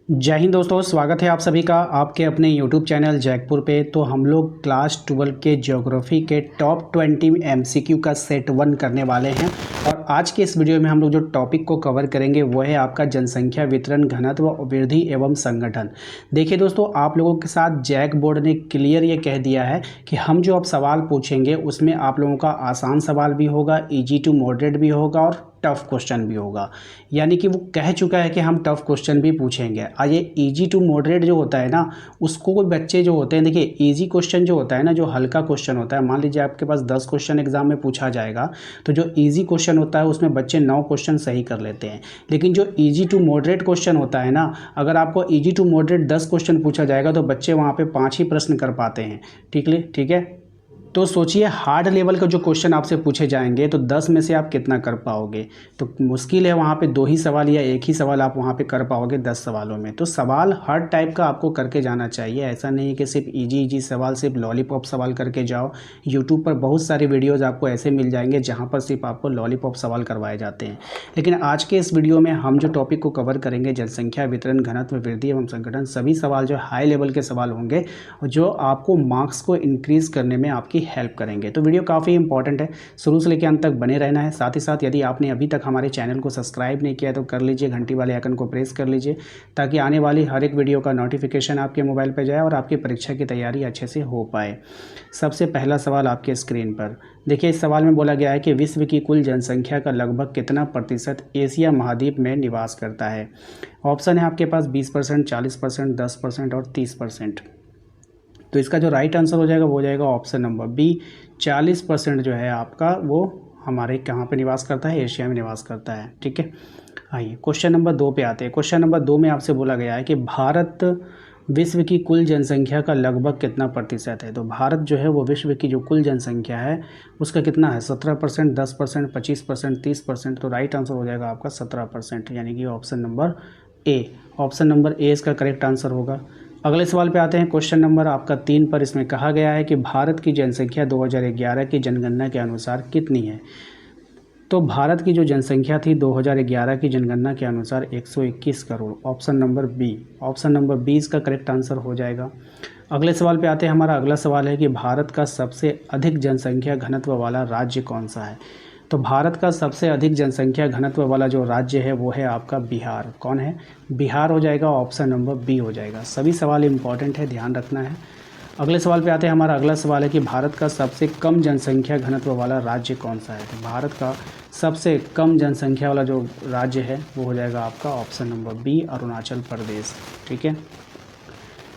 जय हिंद दोस्तों, स्वागत है आप सभी का आपके अपने YouTube चैनल जैकपुर पे। तो हम लोग क्लास 12 के ज्योग्राफी के टॉप 20 MCQ का सेट 1 करने वाले हैं। और आज के इस वीडियो में हम लोग जो टॉपिक को कवर करेंगे वो है आपका जनसंख्या वितरण, घनत्व, वृद्धि एवं संगठन। देखिए दोस्तों, आप लोगों के साथ जैक बोर्ड ने क्लियर ये कह दिया है कि हम जो अब सवाल पूछेंगे उसमें आप लोगों का आसान सवाल भी होगा, ईजी टू मॉडरेट भी होगा और टफ क्वेश्चन भी होगा। यानी कि वो कह चुका है कि हम टफ क्वेश्चन भी पूछेंगे। और ये इजी टू मॉडरेट जो होता है ना, उसको कोई बच्चे जो होते हैं, देखिए इजी क्वेश्चन जो होता है ना, जो हल्का क्वेश्चन होता है, मान लीजिए आपके पास 10 क्वेश्चन एग्जाम में पूछा जाएगा तो जो इजी क्वेश्चन होता है उसमें बच्चे 9 क्वेश्चन सही कर लेते हैं। लेकिन जो इजी टू मॉडरेट क्वेश्चन होता है ना, अगर आपको इजी टू मॉडरेट 10 क्वेश्चन पूछा जाएगा तो बच्चे वहाँ पे 5 ही प्रश्न कर पाते हैं। ठीक है। तो सोचिए हार्ड लेवल का जो क्वेश्चन आपसे पूछे जाएंगे तो 10 में से आप कितना कर पाओगे। तो मुश्किल है, वहाँ पे 2 ही सवाल या एक ही सवाल आप वहाँ पे कर पाओगे 10 सवालों में। तो सवाल हर टाइप का आपको करके जाना चाहिए। ऐसा नहीं है कि सिर्फ इजी सवाल, सिर्फ लॉलीपॉप सवाल करके जाओ। यूट्यूब पर बहुत सारे वीडियोज़ आपको ऐसे मिल जाएंगे जहाँ पर सिर्फ आपको लॉलीपॉप सवाल करवाए जाते हैं। लेकिन आज के इस वीडियो में हम जो टॉपिक को कवर करेंगे, जनसंख्या वितरण, घनत्व, वृद्धि एवं संगठन, सभी सवाल जो हाई लेवल के सवाल होंगे जो आपको मार्क्स को इंक्रीज़ करने में आपकी हेल्प करेंगे। तो वीडियो काफ़ी इंपॉर्टेंट है, शुरू से लेकर अंत तक बने रहना है। साथ ही साथ यदि आपने अभी तक हमारे चैनल को सब्सक्राइब नहीं किया तो कर लीजिए, घंटी वाले आइकन को प्रेस कर लीजिए ताकि आने वाली हर एक वीडियो का नोटिफिकेशन आपके मोबाइल पर जाए और आपकी परीक्षा की तैयारी अच्छे से हो पाए। सबसे पहला सवाल आपके स्क्रीन पर देखिए। इस सवाल में बोला गया है कि विश्व की कुल जनसंख्या का लगभग कितना प्रतिशत एशिया महाद्वीप में निवास करता है। ऑप्शन है आपके पास 20%, 40%, 10% और 30%। तो इसका जो राइट आंसर हो जाएगा वो हो जाएगा ऑप्शन नंबर बी, 40% जो है आपका वो हमारे कहाँ पे निवास करता है, एशिया में निवास करता है। ठीक है। आइए क्वेश्चन नंबर 2 पे आते हैं। क्वेश्चन नंबर 2 में आपसे बोला गया है कि भारत विश्व की कुल जनसंख्या का लगभग कितना प्रतिशत है। तो भारत जो है वो विश्व की जो कुल जनसंख्या है उसका कितना है, 17%, 10%, 25%, 30%। तो राइट आंसर हो जाएगा आपका 17%, यानी कि option number A. Option number A इसका करेक्ट आंसर होगा। अगले सवाल पे आते हैं, क्वेश्चन नंबर आपका 3 पर। इसमें कहा गया है कि भारत की जनसंख्या 2011 की जनगणना के अनुसार कितनी है। तो भारत की जो जनसंख्या थी 2011 की जनगणना के अनुसार 121 crore. Option number B. Option number B इसका करेक्ट आंसर हो जाएगा। अगले सवाल पे आते हैं। हमारा अगला सवाल है कि भारत का सबसे अधिक जनसंख्या घनत्व वाला राज्य कौन सा है। तो भारत का सबसे अधिक जनसंख्या घनत्व वाला जो राज्य है वो है आपका बिहार। कौन है, बिहार हो जाएगा। ऑप्शन नंबर बी हो जाएगा। सभी सवाल इंपॉर्टेंट है, ध्यान रखना है। अगले सवाल पे आते हैं। हमारा अगला सवाल है कि भारत का सबसे कम जनसंख्या घनत्व वाला राज्य कौन सा है। तो भारत का सबसे कम जनसंख्या वाला जो राज्य है वो हो जाएगा आपका option number B, Arunachal Pradesh. ठीक है।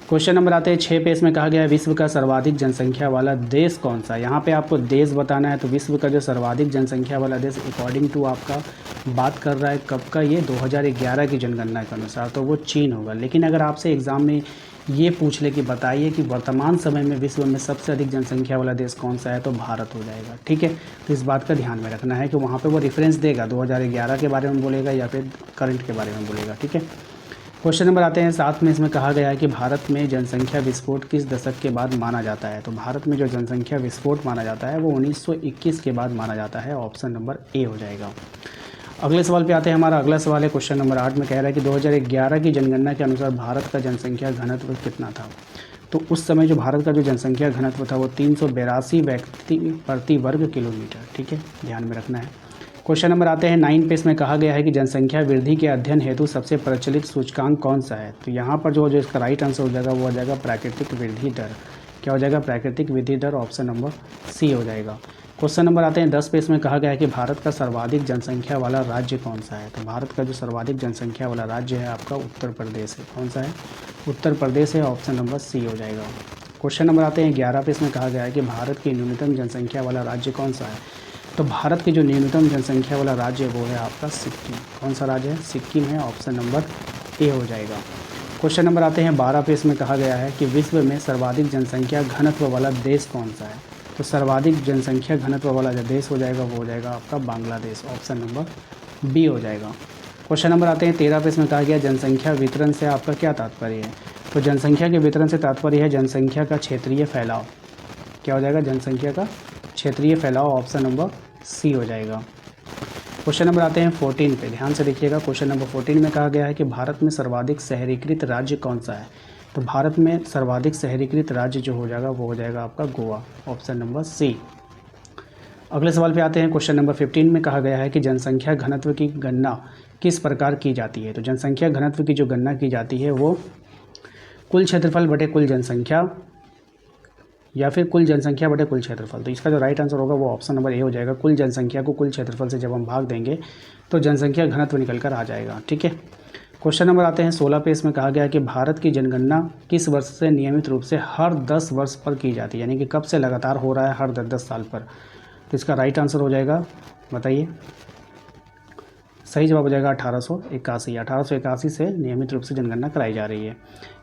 क्वेश्चन नंबर आते हैं 6 पे। इसमें कहा गया है विश्व का सर्वाधिक जनसंख्या वाला देश कौन सा है। यहाँ पे आपको देश बताना है। तो विश्व का जो सर्वाधिक जनसंख्या वाला देश अकॉर्डिंग टू आपका बात कर रहा है कब का, ये 2011 की जनगणना के अनुसार, तो वो चीन होगा। लेकिन अगर आपसे एग्ज़ाम में ये पूछ ले कि बताइए कि वर्तमान समय में विश्व में सबसे अधिक जनसंख्या वाला देश कौन सा है, तो भारत हो जाएगा। ठीक है। तो इस बात का ध्यान में रखना है कि वहाँ पे वो रेफरेंस देगा, 2011 के बारे में बोलेगा या फिर करंट के बारे में बोलेगा। ठीक है। क्वेश्चन नंबर आते हैं 7 में। इसमें कहा गया है कि भारत में जनसंख्या विस्फोट किस दशक के बाद माना जाता है। तो भारत में जो जनसंख्या विस्फोट माना जाता है वो 1921 के बाद माना जाता है। ऑप्शन नंबर ए हो जाएगा। अगले सवाल पे आते हैं। हमारा अगला सवाल है क्वेश्चन नंबर 8 में, कह रहा है कि 2011 की जनगणना के अनुसार भारत का जनसंख्या घनत्व कितना था। तो उस समय जो भारत का जो जनसंख्या घनत्व था वो 382 व्यक्ति प्रति वर्ग किलोमीटर। ठीक है, ध्यान में रखना है। क्वेश्चन नंबर आते हैं 9 पे। इसमें कहा गया है कि जनसंख्या वृद्धि के अध्ययन हेतु सबसे प्रचलित सूचकांक कौन सा है। तो यहाँ पर जो इसका राइट आंसर हो जाएगा वो हो जाएगा प्राकृतिक वृद्धि दर। क्या हो जाएगा, प्राकृतिक वृद्धि दर। ऑप्शन नंबर सी हो जाएगा। क्वेश्चन नंबर आते हैं 10 पे। इसमें कहा गया है कि भारत का सर्वाधिक जनसंख्या वाला राज्य कौन सा है। तो भारत का जो सर्वाधिक जनसंख्या वाला राज्य है आपका उत्तर प्रदेश है। कौन सा है, उत्तर प्रदेश है। ऑप्शन नंबर सी हो जाएगा। क्वेश्चन नंबर आते हैं 11 पे। इसमें कहा गया है कि भारत की न्यूनतम जनसंख्या वाला राज्य कौन सा है। तो भारत की जो न्यूनतम जनसंख्या वाला राज्य है वो है आपका सिक्किम। कौन सा राज्य है, सिक्किम है। ऑप्शन नंबर ए हो जाएगा। क्वेश्चन नंबर आते हैं 12 पे। इसमें कहा गया है कि विश्व में सर्वाधिक जनसंख्या घनत्व वाला देश कौन सा है। तो सर्वाधिक जनसंख्या घनत्व वाला जो देश हो जाएगा वो हो जाएगा आपका बांग्लादेश। ऑप्शन नंबर बी हो जाएगा। क्वेश्चन नंबर आते हैं 13 पे। इसमें कहा गया जनसंख्या वितरण से आपका क्या तात्पर्य है। तो जनसंख्या के वितरण से तात्पर्य है जनसंख्या का क्षेत्रीय फैलाव। क्या हो जाएगा, जनसंख्या का क्षेत्रीय फैलाव। ऑप्शन नंबर सी हो जाएगा। क्वेश्चन नंबर आते हैं 14 पे, ध्यान से देखिएगा। क्वेश्चन नंबर 14 में कहा गया है कि भारत में सर्वाधिक शहरीकृत राज्य कौन सा है। तो भारत में सर्वाधिक शहरीकृत राज्य जो हो जाएगा वो हो जाएगा आपका गोवा, ऑप्शन नंबर सी। अगले सवाल पे आते हैं। क्वेश्चन नंबर 15 में कहा गया है कि जनसंख्या घनत्व की गणना किस प्रकार की जाती है। तो जनसंख्या घनत्व की जो गणना की जाती है वो कुल क्षेत्रफल बटे कुल जनसंख्या या फिर कुल जनसंख्या बटे कुल क्षेत्रफल। तो इसका जो राइट आंसर होगा वो ऑप्शन नंबर ए हो जाएगा। कुल जनसंख्या को कुल क्षेत्रफल से जब हम भाग देंगे तो जनसंख्या घनत्व निकल कर आ जाएगा, ठीक है। क्वेश्चन नंबर आते हैं 16 पे। इसमें कहा गया है कि भारत की जनगणना किस वर्ष से नियमित रूप से हर 10 वर्ष पर की जाती है, यानी कि कब से लगातार हो रहा है, हर 10-10 साल पर। तो इसका राइट आंसर हो जाएगा, बताइए। सही जवाब हो जाएगा 1881। 1881 से नियमित रूप से जनगणना कराई जा रही है।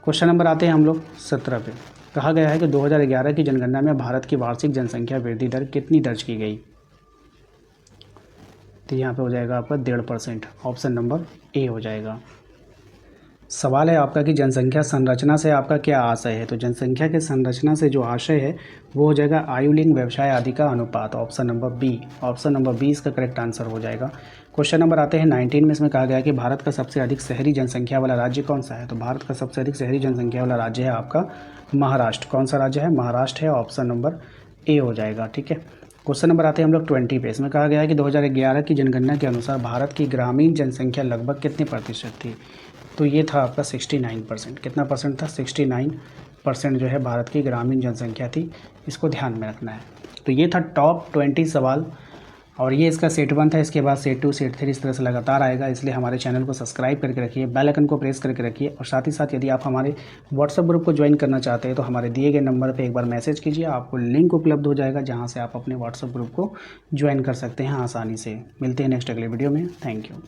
क्वेश्चन नंबर आते हैं हम लोग 17 पे। कहा गया है कि 2011 की जनगणना में भारत की वार्षिक जनसंख्या वृद्धि दर कितनी दर्ज की गई। तो यहाँ पे हो जाएगा आपका 1.5%, ऑप्शन नंबर ए हो जाएगा। सवाल है आपका कि जनसंख्या संरचना से आपका क्या आशय है। तो जनसंख्या के संरचना से जो आशय है वो हो जाएगा आयु, लिंग, व्यवसाय आदि का अनुपात, option number B. Option number B इसका करेक्ट आंसर हो जाएगा। क्वेश्चन नंबर आते हैं 19 में। इसमें कहा गया है कि भारत का सबसे अधिक शहरी जनसंख्या वाला राज्य कौन सा है। तो भारत का सबसे अधिक शहरी जनसंख्या वाला राज्य है आपका महाराष्ट्र। कौन सा राज्य है, महाराष्ट्र है, ऑप्शन नंबर ए हो जाएगा, ठीक है। क्वेश्चन नंबर आते हैं हम लोग 20 पे। इसमें कहा गया है कि 2011 की जनगणना के अनुसार भारत की ग्रामीण जनसंख्या लगभग कितने प्रतिशत थी। तो ये था आपका 69%। कितना परसेंट था, 69% जो है भारत की ग्रामीण जनसंख्या थी। इसको ध्यान में रखना है। तो ये था टॉप 20 सवाल, और ये इसका सेट 1 था। इसके बाद सेट 2, सेट 3 इस तरह से लगातार आएगा। इसलिए हमारे चैनल को सब्सक्राइब करके रखिए, बेल आइकन को प्रेस करके रखिए, और साथ ही साथ यदि आप हमारे व्हाट्सएप ग्रुप को ज्वाइन करना चाहते हैं तो हमारे दिए गए नंबर पर एक बार मैसेज कीजिए, आपको लिंक उपलब्ध हो जाएगा जहाँ से आप अपने व्हाट्सएप ग्रुप को ज्वाइन कर सकते हैं आसानी से। मिलते हैं नेक्स्ट अगले वीडियो में। Thank you.